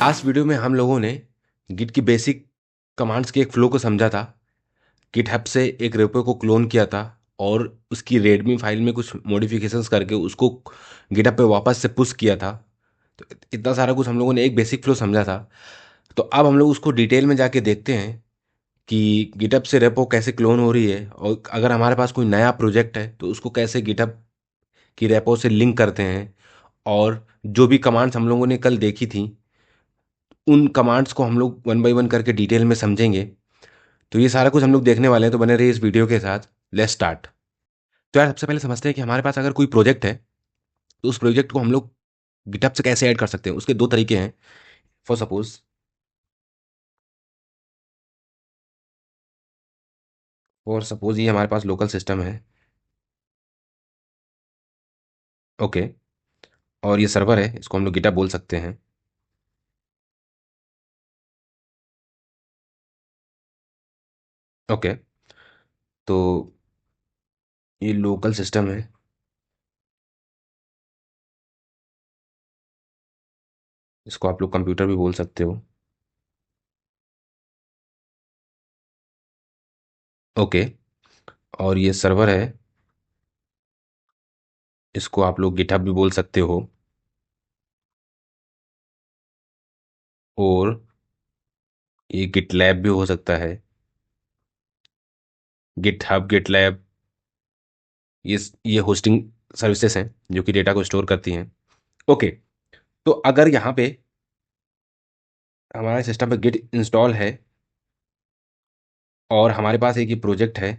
Last video में हम लोगों ने गिट की बेसिक कमांड्स के एक फ्लो को समझा था। गिटहब से एक रेपो को क्लोन किया था और उसकी रेडमी फाइल में कुछ मॉडिफिकेशंस करके उसको गिटहब पे वापस से पुश किया था। तो इतना सारा कुछ हम लोगों ने एक बेसिक फ्लो समझा था। तो अब हम लोग उसको डिटेल में जाके देखते हैं कि गिटहब से रेपो कैसे क्लोन हो रही है, और अगर हमारे पास कोई नया प्रोजेक्ट है तो उसको कैसे गिटहब की रेपो से लिंक करते हैं। और जो भी कमांड्स हम लोगों ने कल देखी थी उन कमांड्स को हम लोग वन बाय वन करके डिटेल में समझेंगे। तो ये सारा कुछ हम लोग देखने वाले हैं, तो बने रहिए इस वीडियो के साथ। Let's start. तो यार सबसे पहले समझते हैं कि हमारे पास अगर कोई प्रोजेक्ट है तो उस प्रोजेक्ट को हम लोग गिटहब से कैसे ऐड कर सकते हैं। उसके दो तरीके हैं। फॉर सपोज ये हमारे पास लोकल सिस्टम है। ओके। और ये सर्वर है, इसको हम लोग गिटहब बोल सकते हैं। ओके। तो ये लोकल सिस्टम है। इसको आप लोग कंप्यूटर भी बोल सकते हो। ओके। और ये सर्वर है, इसको आप लोग गिटहब भी बोल सकते हो। और ये गिटलैब भी हो सकता है। गिटहब, गिटलैब, ये ये होस्टिंग सर्विसेज हैं जो कि डेटा को स्टोर करती हैं। ओके। तो अगर यहाँ पे हमारे सिस्टम पे गिट इंस्टॉल है और हमारे पास एक ये प्रोजेक्ट है।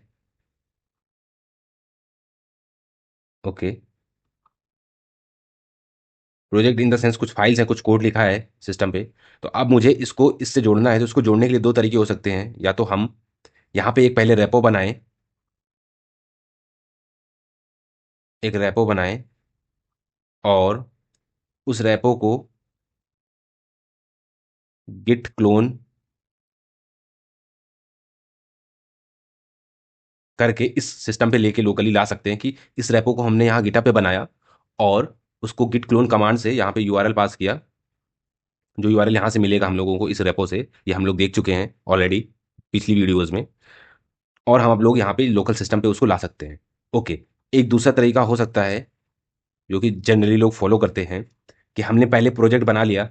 Okay. Project in the sense कुछ फाइल्स है, कुछ कोड लिखा है सिस्टम पे। तो अब मुझे इसको इससे जोड़ना है, तो इसको जोड़ने के लिए दो तरीके हो सकते हैं। या तो हम यहाँ पे एक पहले रेपो बनाएं, एक रेपो बनाएं और उस रेपो को गिट क्लोन करके इस सिस्टम पे लेके लोकली ला सकते हैं कि इस रेपो को हमने यहाँ गिटहब पे बनाया और उसको गिट क्लोन कमांड से यहाँ पे यूआरएल पास किया। जो यूआरएल यहाँ से मिलेगा हम लोगों को इस रेपो से, ये हम लोग देख चुके हैं ऑलरेडी पिछली वीडियोज में। और हम अब लोग यहाँ पे लोकल सिस्टम पे उसको ला सकते हैं। ओके। एक दूसरा तरीका हो सकता है जो कि जनरली लोग फॉलो करते हैं कि हमने पहले प्रोजेक्ट बना लिया।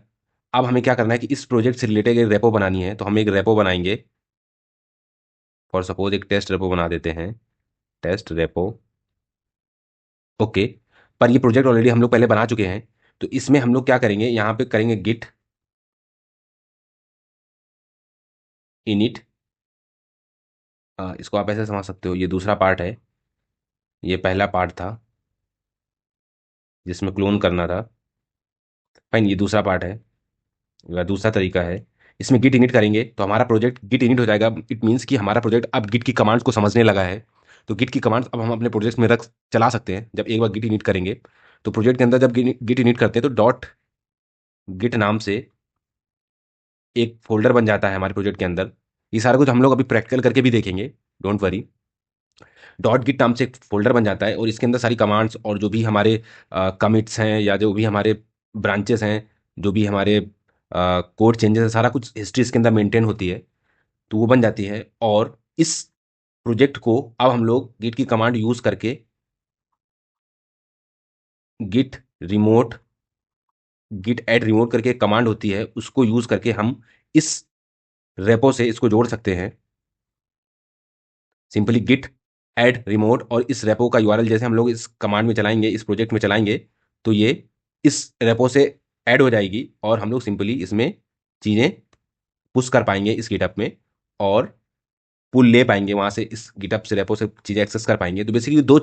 अब हमें क्या करना है कि इस प्रोजेक्ट से रिलेटेड एक रेपो बनानी है, तो हम एक रेपो बनाएंगे। फॉर सपोज एक टेस्ट रेपो बना देते हैं। Test repo. ओके। पर ये प्रोजेक्ट ऑलरेडी हम लोग पहले बना चुके हैं। तो इसमें हम लोग क्या करेंगे, यहाँ पे करेंगे गिट इनिट। इसको आप ऐसे समझ सकते हो, ये दूसरा पार्ट है, ये पहला पार्ट था जिसमें क्लोन करना था। फाइन, ये दूसरा पार्ट है या दूसरा तरीका है। इसमें गिट इनिट करेंगे तो हमारा प्रोजेक्ट गिट इनिट हो जाएगा। इट मीन्स कि हमारा प्रोजेक्ट अब गिट की कमांड्स को समझने लगा है। तो गिट की कमांड्स अब हम अपने प्रोजेक्ट में रख चला सकते हैं जब एक बार गिट इनिट करेंगे। तो प्रोजेक्ट के अंदर जब गिट इनिट करते हैं तो डॉट गिट नाम से एक फोल्डर बन जाता है हमारे प्रोजेक्ट के अंदर। ये सारा कुछ हम लोग अभी प्रैक्टिकल करके भी देखेंगे, डोंट वरी। डॉट गिट नाम से एक फोल्डर बन जाता है और इसके अंदर सारी कमांड्स और जो भी हमारे कमिट्स हैं या जो भी हमारे ब्रांचेस हैं, जो भी हमारे कोड चेंजेस है, सारा कुछ हिस्ट्री इसके अंदर मेंटेन होती है। तो वो बन जाती है। और इस प्रोजेक्ट को अब हम लोग गिट की कमांड यूज करके git remote, git add remote करके एक कमांड होती है, उसको यूज करके हम इस रेपो से इसको जोड़ सकते हैं। सिंपली गिट ऐड रिमोट और इस रेपो का यूआरएल जैसे हम लोग इस कमांड में चलाएंगे, इस प्रोजेक्ट में चलाएंगे, तो ये इस रेपो से ऐड हो जाएगी और हम लोग सिंपली इसमें चीज़ें पुश कर पाएंगे इस गिटअप में। और पुल ले पाएंगे वहां से, इस गिटअप से रेपो से चीज़ें एक्सेस कर पाएंगे। तो बेसिकली दो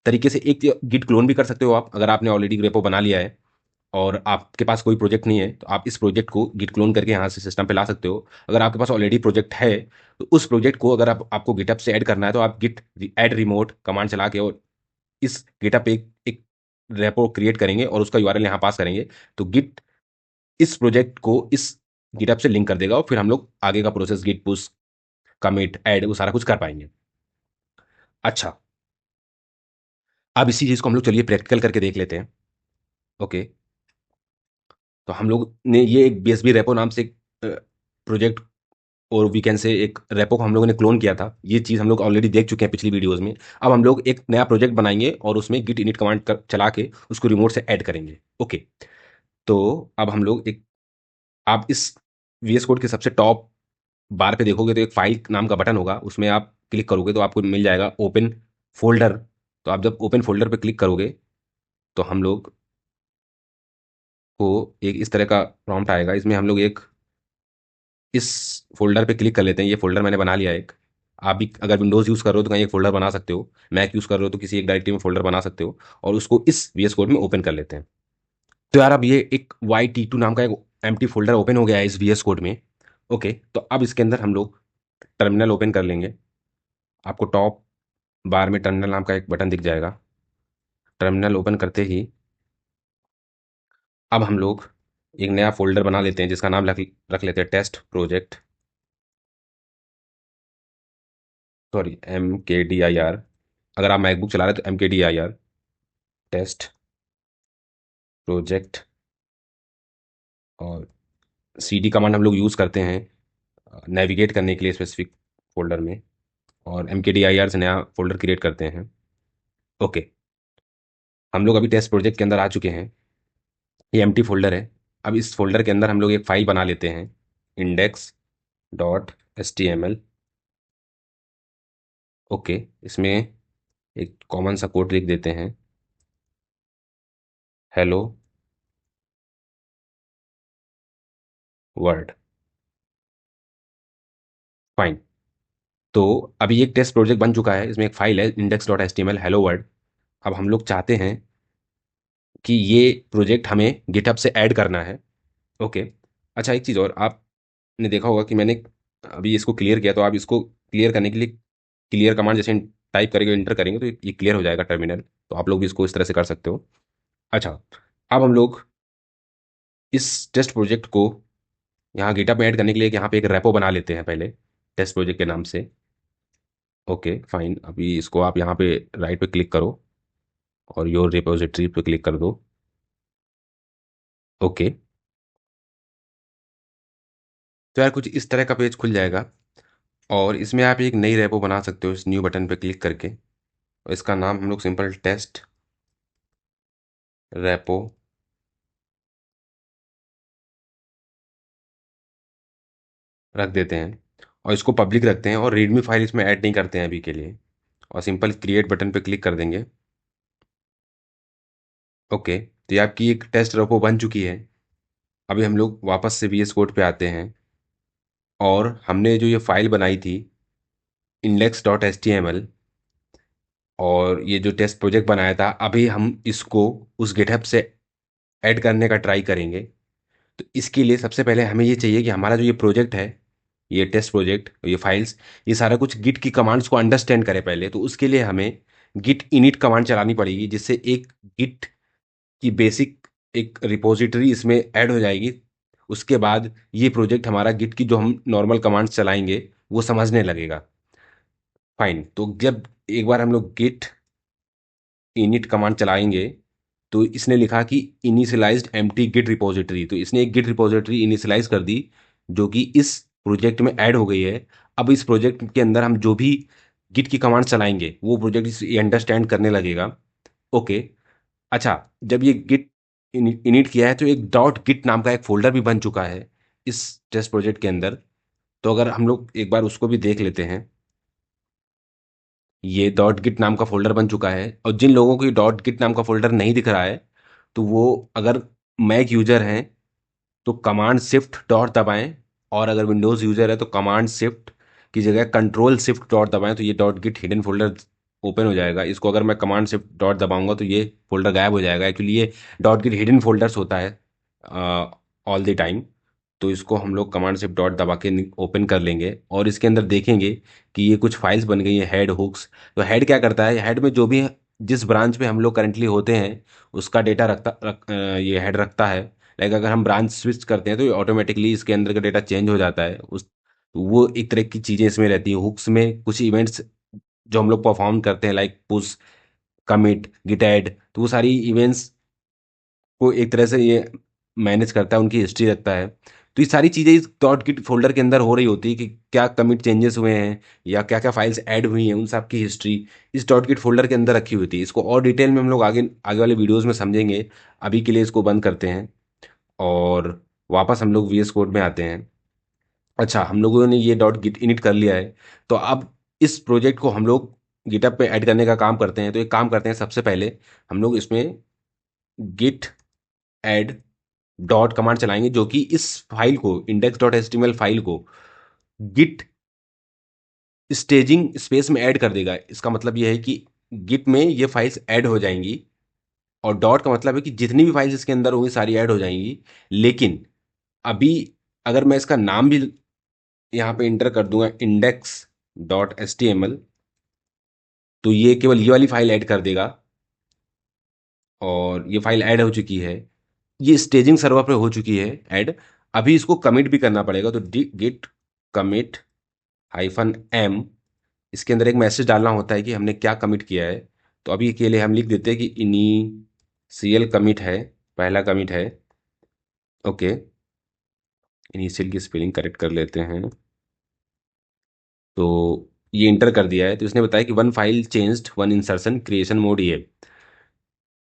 तरीके से, एक गिट क्लोन भी कर सकते हो आप अगर आपने ऑलरेडी रेपो बना लिया है और आपके पास कोई प्रोजेक्ट नहीं है, तो आप इस प्रोजेक्ट को गिट क्लोन करके यहाँ से सिस्टम पे ला सकते हो। अगर आपके पास ऑलरेडी प्रोजेक्ट है तो उस प्रोजेक्ट को अगर आपको गिटअप से ऐड करना है तो आप गिट ऐड रिमोट कमांड चला के और इस गिटअप पे एक रेपो क्रिएट करेंगे और उसका यूआरएल यहाँ पास करेंगे। तो गिट इस प्रोजेक्ट को इस गिटअप से लिंक कर देगा और फिर हम लोग आगे का process git push, commit, add, वो सारा कुछ कर पाएंगे। अच्छा, अब इसी चीज़ को हम लोग चलिए प्रैक्टिकल करके देख लेते हैं। ओके। तो हम लोग ने ये एक बीएसबी रेपो नाम से एक प्रोजेक्ट और वी कैन से एक रेपो को हम लोगों ने क्लोन किया था। ये चीज़ हम लोग ऑलरेडी देख चुके हैं पिछली वीडियोस में। अब हम लोग एक नया प्रोजेक्ट बनाएंगे और उसमें गिट इनिट कमांड चला के उसको रिमोट से ऐड करेंगे। ओके, तो अब हम लोग एक, आप इस वीएस कोड के सबसे टॉप बार पे देखोगे तो एक फाइल नाम का बटन होगा, उसमें आप क्लिक करोगे तो आपको मिल जाएगा ओपन फोल्डर। तो आप जब ओपन फोल्डर पे क्लिक करोगे तो हम लोग को एक इस तरह का प्रॉम्प्ट आएगा। इसमें हम लोग एक इस फोल्डर पे क्लिक कर लेते हैं। ये फोल्डर मैंने बना लिया एक। आप भी अगर विंडोज़ यूज़ कर रहे हो तो कहीं एक फोल्डर बना सकते हो, मैक यूज़ कर रहे हो तो किसी एक डायरेक्टरी में फोल्डर बना सकते हो, और उसको इस वीएस कोड में ओपन कर लेते हैं। तो यार अब ये एक Y T2 नाम का एक एम्प्टी फोल्डर ओपन हो गया है इस वीएस कोड में। ओके, तो अब इसके अंदर हम लोग टर्मिनल ओपन कर लेंगे। आपको टॉप बार में टर्मिनल नाम का एक बटन दिख जाएगा। टर्मिनल ओपन करते ही अब हम लोग एक नया फोल्डर बना लेते हैं जिसका नाम रख लेते हैं टेस्ट प्रोजेक्ट, सॉरी MKDIR। अगर आप मैकबुक चला रहे हैं तो MKDIR टेस्ट प्रोजेक्ट। और CD कमांड हम लोग यूज़ करते हैं नेविगेट करने के लिए स्पेसिफिक फोल्डर में, और MKDIR से नया फोल्डर क्रिएट करते हैं। ओके, हम लोग अभी टेस्ट प्रोजेक्ट के अंदर आ चुके हैं। ये एम्प्टी फोल्डर है। अब इस फोल्डर के अंदर हम लोग एक फाइल बना लेते हैं, index.html। ओके, इसमें एक कॉमन सा कोड लिख देते हैं, हेलो वर्ल्ड। फाइन। तो अभी एक टेस्ट प्रोजेक्ट बन चुका है, इसमें एक फाइल है index.html हेलो वर्ल्ड। अब हम लोग चाहते हैं कि ये प्रोजेक्ट हमें गिटहब से ऐड करना है। ओके, अच्छा एक चीज़ और, आपने देखा होगा कि मैंने अभी इसको क्लियर किया, तो आप इसको क्लियर करने के लिए क्लियर कमांड जैसे टाइप करेंगे, इंटर करेंगे तो ये क्लियर हो जाएगा टर्मिनल। तो आप लोग भी इसको इस तरह से कर सकते हो। अच्छा, अब हम लोग इस टेस्ट प्रोजेक्ट को यहाँ गिटहब में ऐड करने के लिए यहाँ पे एक रेपो बना लेते हैं पहले, टेस्ट प्रोजेक्ट के नाम से। ओके फाइन, अभी इसको आप यहाँ पे राइट पे क्लिक करो और योर रिपोजिटरी पे क्लिक कर दो। ओके, तो यार कुछ इस तरह का पेज खुल जाएगा, और इसमें आप एक नई रेपो बना सकते हो इस न्यू बटन पे क्लिक करके। और इसका नाम हम लोग सिंपल टेस्ट रेपो रख देते हैं, और इसको पब्लिक रखते हैं, और रीडमी फाइल इसमें ऐड नहीं करते हैं अभी के लिए, और सिंपल क्रिएट बटन पे क्लिक कर देंगे। ओके, तो ये आपकी एक टेस्ट रेपो बन चुकी है। अभी हम लोग वापस से VS कोड पे आते हैं, और हमने जो ये फाइल बनाई थी index.html, और ये जो टेस्ट प्रोजेक्ट बनाया था, अभी हम इसको उस गिटहब से ऐड करने का ट्राई करेंगे। तो इसके लिए सबसे पहले हमें ये चाहिए कि हमारा जो ये प्रोजेक्ट है, ये टेस्ट प्रोजेक्ट, ये फाइल्स, ये सारा कुछ गिट की कमांड्स को अंडरस्टैंड करे पहले। तो उसके लिए हमें गिट इनिट कमांड चलानी पड़ेगी, जिससे एक गिट की बेसिक एक रिपोजिटरी इसमें ऐड हो जाएगी। उसके बाद ये प्रोजेक्ट हमारा गिट की जो हम नॉर्मल कमांड्स चलाएंगे वो समझने लगेगा। फाइन, तो जब एक बार हम लोग गिट इनिट कमांड चलाएंगे तो इसने लिखा कि इनिशियलाइज्ड एम्प्टी गिट रिपोजिटरी, तो इसने एक गिट रिपोजिटरी इनिशियलाइज कर दी जो कि इस प्रोजेक्ट में ऐड हो गई है। अब इस प्रोजेक्ट के अंदर हम जो भी गिट की कमांड चलाएंगे वो प्रोजेक्ट अंडरस्टैंड करने लगेगा। ओके, अच्छा, जब ये गिट इनिट किया है तो एक डॉट गिट नाम का एक फोल्डर भी बन चुका है इस टेस्ट प्रोजेक्ट के अंदर। तो अगर हम लोग एक बार उसको भी देख लेते हैं, ये डॉट गिट नाम का फोल्डर बन चुका है। और जिन लोगों को ये डॉट गिट नाम का फोल्डर नहीं दिख रहा है, तो वो अगर मैक यूजर हैं तो कमांड शिफ्ट डॉट दबाएं, और अगर विंडोज़ यूजर है तो कमांड शिफ्ट की जगह कंट्रोल शिफ्ट डॉट दबाएं, तो ये dot git hidden folder open हो जाएगा। इसको अगर मैं कमांड शिफ्ट डॉट दबाऊंगा तो ये फोल्डर गायब हो जाएगा। एक्चुअली ये डॉट गिट हिडन फोल्डर्स होता है ऑल द टाइम। तो इसको हम लोग कमांड शिफ्ट डॉट दबा के ओपन कर लेंगे, और इसके अंदर देखेंगे कि ये कुछ फाइल्स बन गई हैं, हेड हुक्स। तो हेड क्या करता है, हेड में जो भी जिस ब्रांच पे हम लोग करंटली होते हैं उसका डेटा ये हेड रखता है। लाइक अगर हम ब्रांच स्विच करते हैं तो ऑटोमेटिकली इसके अंदर का डेटा चेंज हो जाता है। उस वो एक तरह की चीज़ें इसमें रहती हैं। हुक्स में कुछ इवेंट्स जो हम लोग परफॉर्म करते हैं, like push, commit, git add, तो वो सारी इवेंट्स को एक तरह से ये मैनेज करता है, उनकी हिस्ट्री रखता है। तो ये सारी चीज़ें इस डॉट गिट फोल्डर के अंदर हो रही होती है कि क्या कमिट चेंजेस हुए हैं या क्या क्या फाइल्स ऐड हुई हैं, उन सब की हिस्ट्री इस डॉट गिट फोल्डर के अंदर रखी होती है। इसको और डिटेल में हम लोग आगे आगे वाले वीडियोज़ में समझेंगे। अभी के लिए इसको बंद करते हैं और वापस हम लोग VS कोड में आते हैं। अच्छा, हम लोगों ने ये डॉट गिट इनिट कर लिया है। तो अब इस प्रोजेक्ट को हम लोग गिटअप पे ऐड करने का काम करते हैं। तो एक काम करते हैं, सबसे पहले हम लोग इसमें गिट ऐड डॉट कमांड चलाएंगे, जो कि इस फाइल को index.html फाइल को गिट स्टेजिंग स्पेस में ऐड कर देगा। इसका मतलब यह है कि गिट में ये फाइल्स ऐड हो जाएंगी, और डॉट का मतलब है कि जितनी भी फाइल्स इसके अंदर होंगी सारी ऐड हो जाएंगी। लेकिन अभी अगर मैं इसका नाम भी यहाँ पे इंटर कर दूंगा index.html, तो ये केवल ये वाली फाइल ऐड कर देगा, और ये फाइल ऐड हो चुकी है। ये स्टेजिंग सर्वर पे हो चुकी है ऐड। अभी इसको कमिट भी करना पड़ेगा। तो गिट कमिट -m, इसके अंदर एक मैसेज डालना होता है कि हमने क्या कमिट किया है। तो अभी के लिए हम लिख देते हैं कि इनिशियल कमिट है, पहला कमिट है। ओके, इनिशियल की स्पेलिंग करेक्ट कर लेते हैं। तो ये इंटर कर दिया है। तो इसने बताया कि 1 file changed 1 insertion creation mode ये।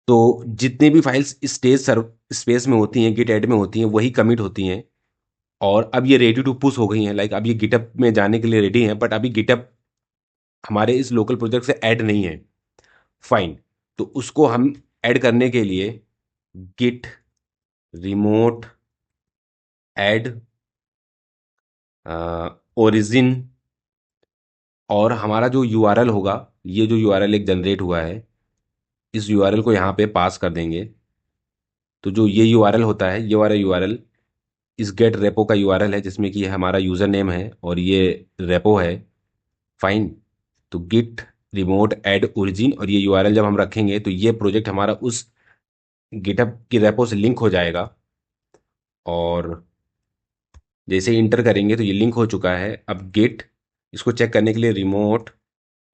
तो जितनी भी फाइल्स स्टेज सर्व स्पेस में होती हैं, गिट ऐड में होती हैं, वही कमिट होती हैं। और अब ये रेडी टू पुश हो गई हैं। लाइक अब ये गिटअप में जाने के लिए रेडी हैं, बट अभी गिटअप हमारे इस लोकल प्रोजेक्ट से ऐड नहीं है। फाइन। तो उसको हम ऐड करने के लिए गिट रिमोट ऐड ओरिजिन, और हमारा जो यूआरएल होगा, ये जो यूआरएल एक जनरेट हुआ है, इस यूआरएल को यहाँ पे पास कर देंगे। तो जो ये यूआरएल होता है, ये वाला यूआरएल इस गेट रेपो का यूआरएल है, जिसमें कि ये हमारा यूज़र नेम है और ये रेपो है। फाइन। तो गिट रिमोट ऐड ओरिजिन, और ये यूआरएल जब हम रखेंगे तो ये प्रोजेक्ट हमारा उस गिटअप की रेपो से लिंक हो जाएगा। और जैसे ही इंटर करेंगे तो ये लिंक हो चुका है। अब गेट इसको चेक करने के लिए रिमोट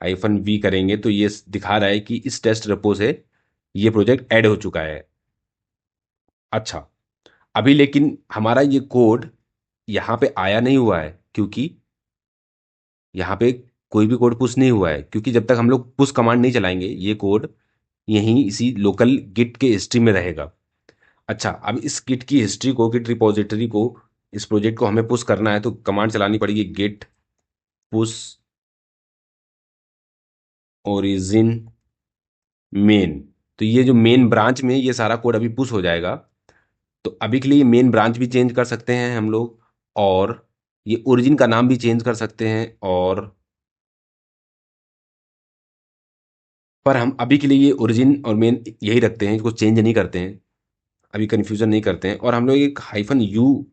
-v करेंगे, तो ये दिखा रहा है कि इस टेस्ट रेपो से ये प्रोजेक्ट ऐड हो चुका है। अच्छा, अभी लेकिन हमारा ये कोड यहाँ पे आया नहीं हुआ है, क्योंकि यहाँ पे कोई भी कोड पुश नहीं हुआ है, क्योंकि जब तक हम लोग पुश कमांड नहीं चलाएंगे ये कोड यहीं इसी लोकल गिट के हिस्ट्री में रहेगा। अच्छा, अब इस गिट की हिस्ट्री को, गिट रिपोजिटरी को, इस प्रोजेक्ट को हमें पुश करना है, तो कमांड चलानी पड़ेगी गिट पुश ओरिजिन मेन। तो ये जो मेन ब्रांच में ये सारा कोड अभी पुश हो जाएगा। तो अभी के लिए मेन ब्रांच भी चेंज कर सकते हैं हम लोग, और ये ओरिजिन का नाम भी चेंज कर सकते हैं। और पर हम अभी के लिए ये ओरिजिन और मेन यही रखते हैं, इसको चेंज नहीं करते हैं, अभी कन्फ्यूजन नहीं करते हैं। और हम लोग एक -u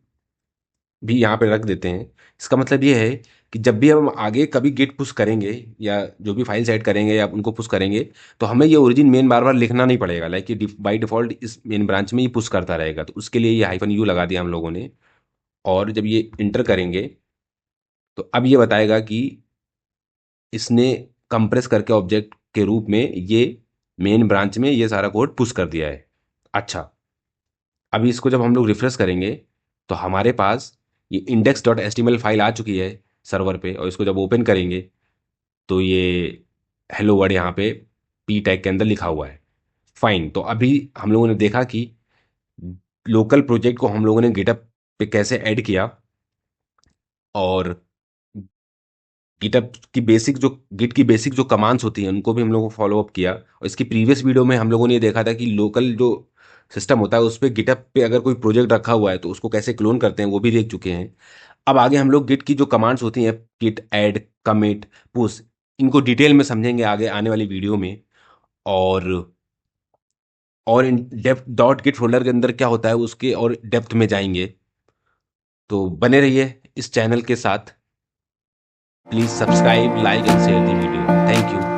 भी यहाँ पे रख देते हैं। इसका मतलब ये है कि जब भी हम आगे कभी गिट पुश करेंगे या जो भी फाइल्स ऐड करेंगे या उनको पुश करेंगे, तो हमें ये ओरिजिन मेन बार बार लिखना नहीं पड़ेगा। लाइक ये बाई डिफॉल्ट इस मेन ब्रांच में ही पुश करता रहेगा। तो उसके लिए ये -u लगा दिया हम लोगों ने। और जब ये इंटर करेंगे तो अब ये बताएगा कि इसने कंप्रेस करके ऑब्जेक्ट के रूप में ये मेन ब्रांच में ये सारा कोड पुश कर दिया है। अच्छा, अभी इसको जब हम लोग रिफ्रेश करेंगे तो हमारे पास ये index.html फाइल आ चुकी है सर्वर पे, और इसको जब ओपन करेंगे तो ये हेलो वर्ड यहाँ पे पी टैग के अंदर लिखा हुआ है। फाइन। तो अभी हम लोगों ने देखा कि लोकल प्रोजेक्ट को हम लोगों ने गिटअप पे कैसे ऐड किया, और गिटअप की बेसिक जो गिट की बेसिक जो कमांड्स होती हैं उनको भी हम लोगों को फॉलो अप किया। और इसकी प्रीवियस वीडियो में हम लोगों ने ये देखा था कि लोकल जो सिस्टम होता है उस पर गिटअप पे अगर कोई प्रोजेक्ट रखा हुआ है तो उसको कैसे क्लोन करते हैं, वो भी देख चुके हैं। अब आगे हम लोग गिट की जो कमांड्स होती हैं, गिट ऐड कमिट पुश, इनको डिटेल में समझेंगे आगे आने वाली वीडियो में। और और in depth dot git folder के अंदर क्या होता है उसके और डेप्थ में जाएंगे। तो बने रहिए इस चैनल के साथ। Please subscribe, like and share the video. Thank you.